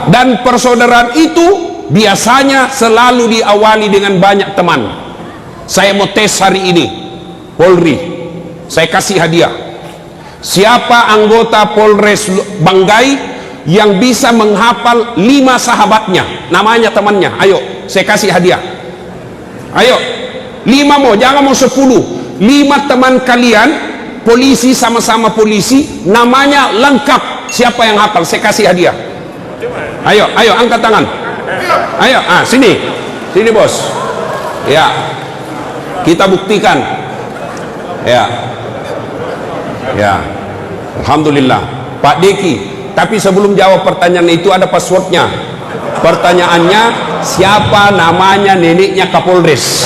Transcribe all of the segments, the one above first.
Dan persaudaraan itu biasanya selalu diawali dengan banyak teman. Saya mau tes hari ini, Polri, saya kasih hadiah. Siapa anggota Polres Banggai yang bisa menghafal 5 sahabatnya, namanya temannya? Ayo, saya kasih hadiah. Ayo, 5 mau, jangan mau 10. 5 teman kalian, polisi, sama-sama polisi, namanya lengkap. Siapa yang hafal? Saya kasih hadiah. Ayo, ayo, angkat tangan. Ayo, sini, sini bos. Ya, kita buktikan. Ya, ya, alhamdulillah. Pak Deki. Tapi sebelum jawab pertanyaan itu ada passwordnya. Pertanyaannya, siapa namanya neneknya Kapolres?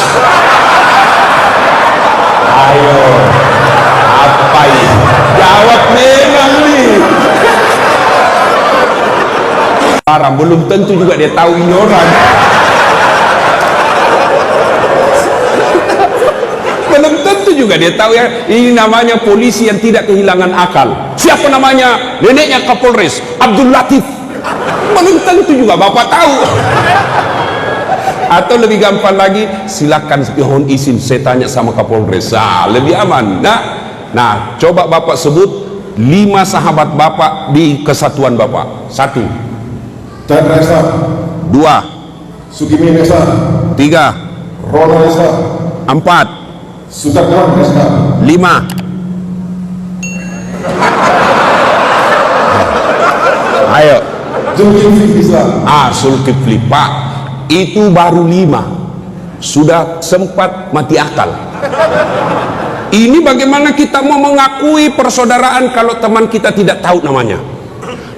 Ayo, apa ini? Jawab memang nih. Barang belum tentu juga dia tahu ini orang. Belum tentu juga dia tahu ya, ini namanya polisi yang tidak kehilangan akal. Siapa namanya neneknya Kapolres? Abdul Latif. Belum tentu juga bapak tahu. Atau lebih gampang lagi, silakan mohon izin saya tanya sama Kapolres. Lebih aman. Nah, coba bapak sebut 5 sahabat bapak di kesatuan bapak. 1 Chandra Esa, 2 Sugimin Esa, 3 Rono Esa, 4 Sutarman Esa, 5. Ayo, Zulkifli Islam. Zulkifli. Pak, itu baru 5, sudah sempat mati akal. Ini bagaimana kita mau mengakui persaudaraan kalau teman kita tidak tahu namanya?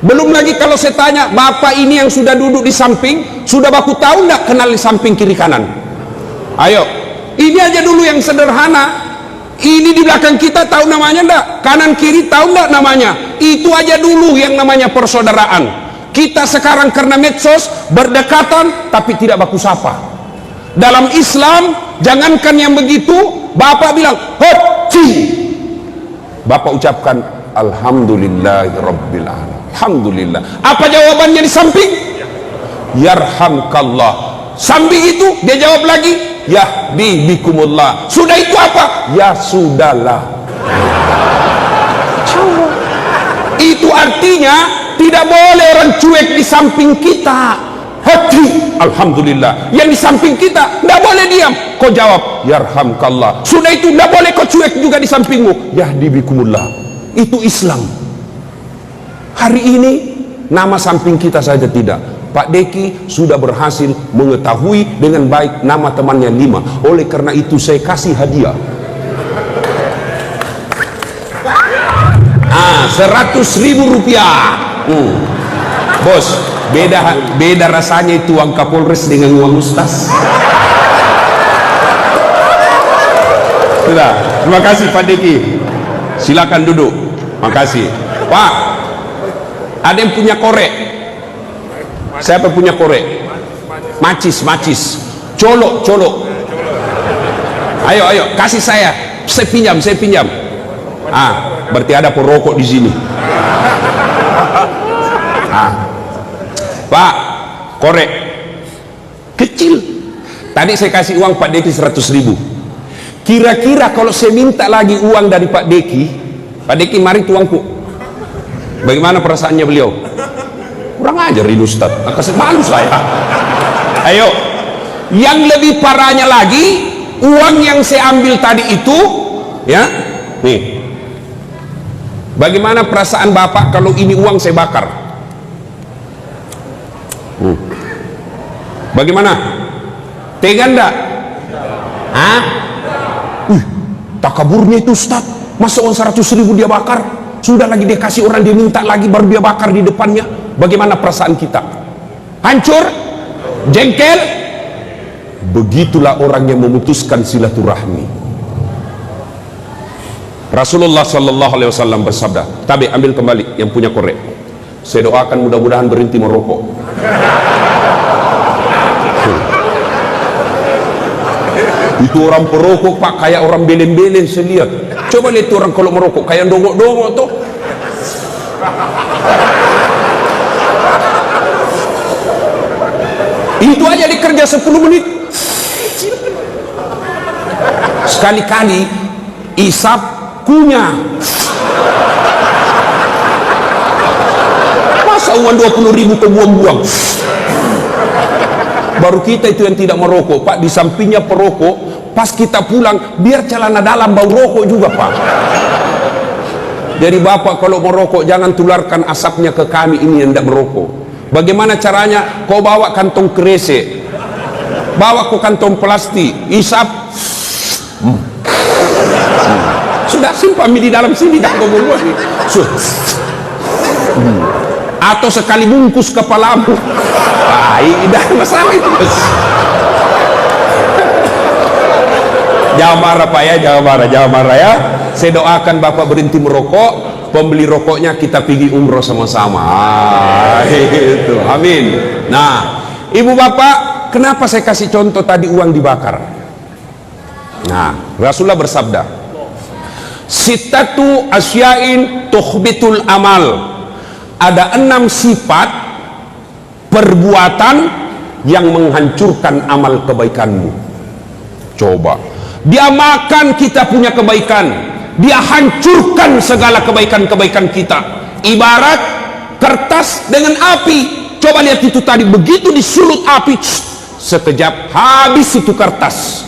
Belum lagi kalau saya tanya, bapak ini yang sudah duduk di samping, sudah baku tahu nggak kenal di samping kiri kanan? Ayo, ini aja dulu yang sederhana. Ini di belakang kita tahu namanya enggak? Kanan kiri tahu enggak namanya? Itu aja dulu yang namanya persaudaraan. Kita sekarang karena medsos berdekatan tapi tidak baku sapa. Dalam Islam, jangankan yang begitu, bapak bilang hoci, bapak ucapkan alhamdulillahirabbil alamin. Alhamdulillah. Apa jawabannya di samping? Yarhamkallah. Samping itu dia jawab lagi, yahdibikumullah. Sudah itu apa? Ya sudahlah. Itu artinya tidak boleh orang cuek di samping kita. Hati, alhamdulillah. Yang di samping kita tidak boleh diam. Kau jawab yarhamkallah. Sudah itu tidak boleh kau cuek juga di sampingmu. Yahdibikumullah. Itu Islam. Hari ini nama samping kita saja tidak. Pak Deki sudah berhasil mengetahui dengan baik nama temannya 5. Oleh karena itu saya kasih hadiah 100.000 rupiah. Bos, beda rasanya itu uang Kapolres dengan uang Ustaz. Sudah, terima kasih Pak Deki. Silakan duduk. Makasih Pak. Ada yang punya korek? Siapa punya korek? Macis, colok. Ayo, kasih saya pinjam. Berarti ada perokok di sini. Pak, korek kecil. Tadi saya kasih uang Pak Deki 100.000. Kira-kira kalau saya minta lagi uang dari Pak Deki, mari tuangku. Bagaimana perasaannya beliau? Kurang ajar ini Ustaz, kasih malu saya. Ayo, yang lebih parahnya lagi, uang yang saya ambil tadi itu, ya, nih. Bagaimana perasaan bapak kalau ini uang saya bakar? Bagaimana? Tega enggak? Takaburnya itu Ustaz. Masa uang 100.000 dia bakar? Sudah lagi dia kasih orang, dia minta lagi baru dia bakar di depannya. Bagaimana perasaan kita? Hancur? Jengkel? Begitulah orang yang memutuskan silaturahmi. Rasulullah sallallahu alaihi wasallam bersabda, Tabi, ambil kembali yang punya korek. Saya doakan mudah-mudahan berhenti merokok. Itu orang perokok Pak, kayak orang belen-belen saya lihat. Coba lihat orang kalau merokok kayak dongok-dongok tuh. Itu aja dikerja 10 menit. Sekali-kali isap kunyah. Masa uang 20.000 ke buang-buang. Baru kita itu yang tidak merokok, Pak. Di sampingnya perokok. Pas kita pulang, biar celana dalam bau rokok juga, Pak. Jadi Bapak kalau merokok jangan tularkan asapnya ke kami ini yang tidak merokok. Bagaimana caranya? Kau bawa kantong kresek, bawa ke kantong plastik, isap, sudah simpan di dalam sini, tak kau buat. Atau sekali bungkus kepalamu. Tidak masalah itu. Jangan marah Pak ya, jangan marah ya. Saya doakan Bapak berhenti merokok, pembeli rokoknya kita pergi umroh sama-sama. Itu, amin. Nah, Ibu Bapak, kenapa saya kasih contoh tadi uang dibakar? Nah, Rasulullah bersabda, "Sittatu asyain tuhbitul amal." Ada 6 sifat perbuatan yang menghancurkan amal kebaikanmu. Coba, dia makan kita punya kebaikan, dia hancurkan segala kebaikan-kebaikan kita. Ibarat kertas dengan api. Coba lihat itu tadi, begitu disulut api, sekejap habis itu kertas.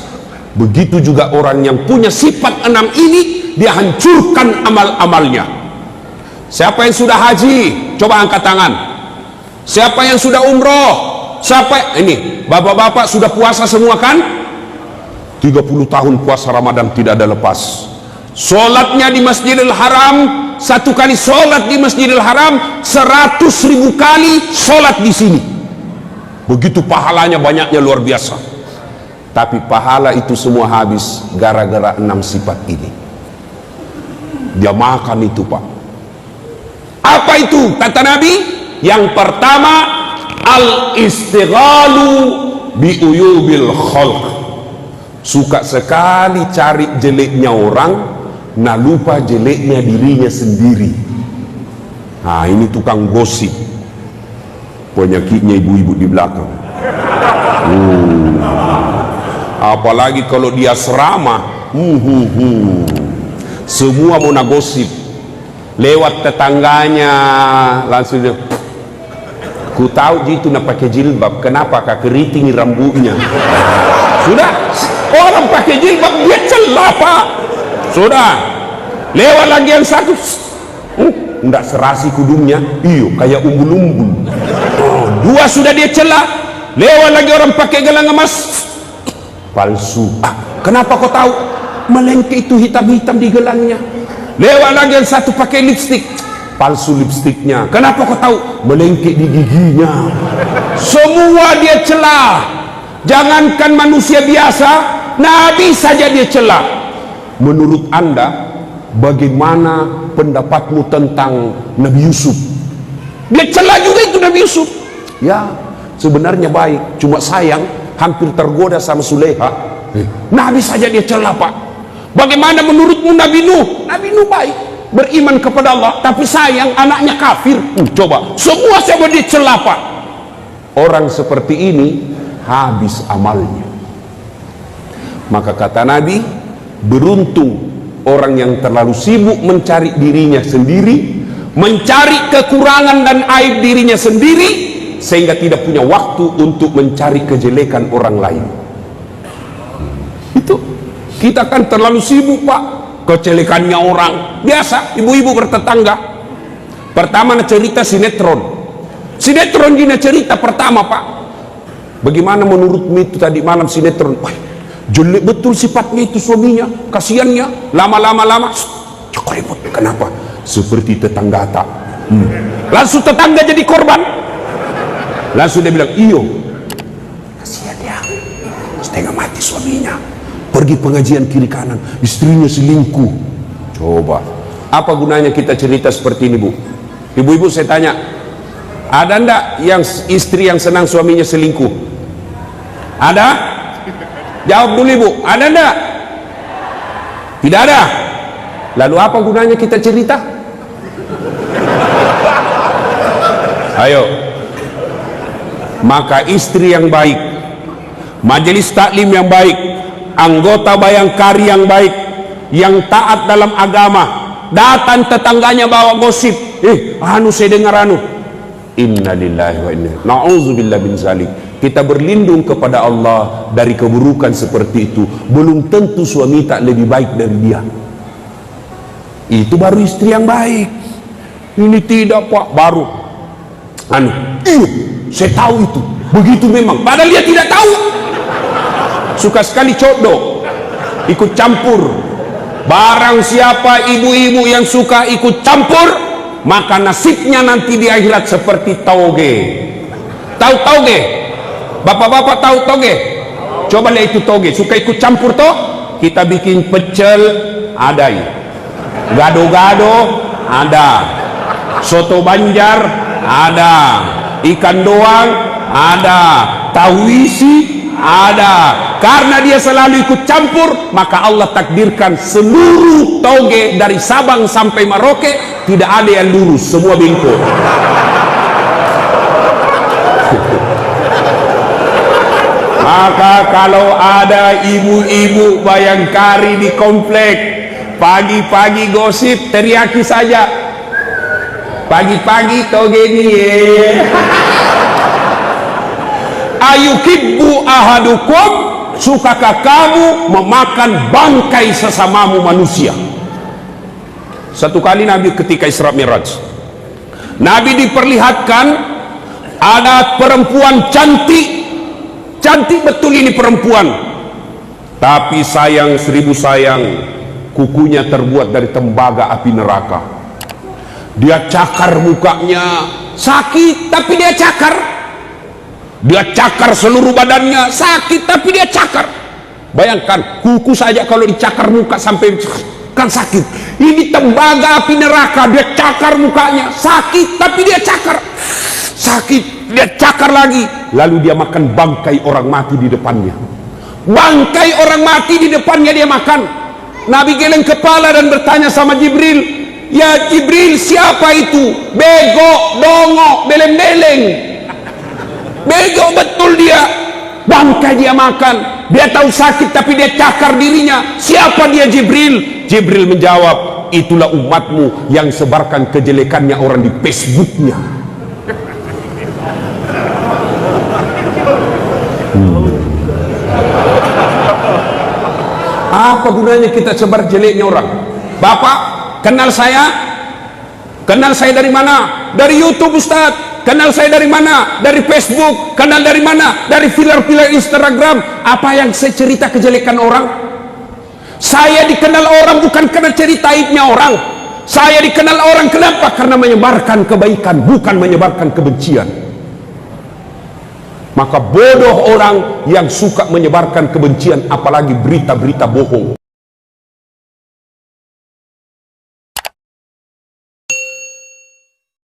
Begitu juga orang yang punya sifat 6 ini, dia hancurkan amal-amalnya. Siapa yang sudah haji? Coba angkat tangan. Siapa yang sudah umroh? Siapa? Ini, bapak-bapak sudah puasa semua kan? 30 tahun puasa Ramadan tidak ada lepas. Sholatnya di Masjidil Haram, 1 kali sholat di Masjidil Haram, 100.000 kali sholat di sini. Begitu pahalanya, banyaknya luar biasa. Tapi pahala itu semua habis gara-gara 6 sifat ini. Dia makan itu, Pak. Apa itu? Kata Nabi, yang pertama, al-istighalu bi'uyubil khalq. Suka sekali cari jeleknya orang, nah lupa jeleknya dirinya sendiri. Nah, ini tukang gosip. Penyakitnya ibu-ibu di belakang. Apalagi kalau dia asrama, semua mau gosip. Lewat tetangganya langsung dia, ku tahu gitu nak pakai jilbab, kenapa kak keriting rambutnya. Sudah, orang pakai jilbab dia celah Pak. Sudah, lewat lagi yang satu, enggak serasi kudungnya, iyo kayak umbul-umbul. 2 sudah dia celah, lewat lagi orang pakai gelang emas, palsu. Kenapa kau tahu? Melengke itu hitam-hitam di gelangnya. Lewat lagi yang satu pakai lipstik, palsu lipstiknya. Kenapa kau tahu? Melengkek di giginya. Semua dia celah. Jangankan manusia biasa, Nabi saja dia celah. Menurut Anda, bagaimana pendapatmu tentang Nabi Yusuf? Dia celah juga itu Nabi Yusuf. Ya, sebenarnya baik, cuma sayang hampir tergoda sama Suleha. Nabi saja dia celah Pak. Bagaimana menurutmu Nabi Nuh? Nabi Nuh baik, beriman kepada Allah, tapi sayang anaknya kafir. Coba, semua saya dicela Pak. Orang seperti ini habis amalnya. Maka kata Nabi, beruntung orang yang terlalu sibuk mencari dirinya sendiri, mencari kekurangan dan aib dirinya sendiri, sehingga tidak punya waktu untuk mencari kejelekan orang lain. Itu kita kan terlalu sibuk Pak, kejelekannya orang. Biasa ibu-ibu bertetangga. Pertama cerita sinetron gini cerita pertama Pak. Bagaimana menurutmu itu tadi malam sinetron? Wah, jelek betul sifatnya itu suaminya, kasihannya. Lama-lama cukup ribut. Kenapa? Seperti tetangga tak. Langsung tetangga jadi korban. Langsung dia bilang, iyo, kasihan dia, setengah mati suaminya, pergi pengajian kiri kanan, istrinya selingkuh. Coba, apa gunanya kita cerita seperti ini Bu? Ibu-ibu saya tanya, ada ndak yang istri yang senang suaminya selingkuh? Ada? Jawab dulu Ibu, ada ndak? Tidak ada. Lalu apa gunanya kita cerita? Ayo. Maka istri yang baik, majelis taklim yang baik, anggota Bayangkari yang baik, yang taat dalam agama, datang tetangganya bawa gosip, anu saya dengar anu, innalillahi wa inna na'udzubillah bin zalik. Kita berlindung kepada Allah dari keburukan seperti itu. Belum tentu suami tak lebih baik dari dia. Itu baru istri yang baik. Ini tidak pak, baru anu, saya tahu itu, begitu memang, padahal dia tidak tahu. Suka sekali codo, ikut campur. Barang siapa ibu-ibu yang suka ikut campur, maka nasibnya nanti di akhirat seperti tauge. Tahu tauge? Bapak-bapak tahu tauge? Coba lihat itu tauge. Suka ikut campur toh? Kita bikin pecel, ada ya. Gado-gado, ada. Soto Banjar, ada. Ikan doang, ada. Tahu isi, ada. Karena dia selalu ikut campur, maka Allah takdirkan seluruh tauge dari Sabang sampai Merauke tidak ada yang lurus, semua bengkok. Maka kalau ada ibu-ibu Bayangkari di komplek, pagi-pagi gosip, teriaki saja, pagi-pagi tauge ini ayukibbu ahadukum, sukakah kamu memakan bangkai sesamamu manusia? Satu kali Nabi ketika Isra Mi'raj, Nabi diperlihatkan ada perempuan cantik, cantik betul ini perempuan, tapi sayang seribu sayang, kukunya terbuat dari tembaga api neraka. Dia cakar mukanya, sakit tapi dia cakar. Dia cakar seluruh badannya, sakit tapi dia cakar. Bayangkan, kuku saja kalau dicakar muka sampai kan sakit. Ini tembaga api neraka, dia cakar mukanya, sakit tapi dia cakar. Sakit, dia cakar lagi. Lalu dia makan bangkai orang mati di depannya. Bangkai orang mati di depannya dia makan. Nabi geleng kepala dan bertanya sama Jibril, "Ya Jibril, siapa itu? Bego, dongo, beleng-beleng." Bego betul dia, bangkai dia makan. Dia tahu sakit tapi dia cakar dirinya. Siapa dia Jibril? Jibril menjawab, itulah umatmu yang sebarkan kejelekannya orang di Facebooknya. Apa gunanya kita sebar jeleknya orang? Bapak kenal saya? Kenal saya dari mana? Dari YouTube Ustaz. Kenal saya dari mana? Dari Facebook. Kenal dari mana? Dari filer-filer Instagram. Apa yang saya cerita kejelekan orang? Saya dikenal orang bukan karena cerita aibnya orang. Saya dikenal orang kenapa? Karena menyebarkan kebaikan, bukan menyebarkan kebencian. Maka bodoh orang yang suka menyebarkan kebencian, apalagi berita-berita bohong.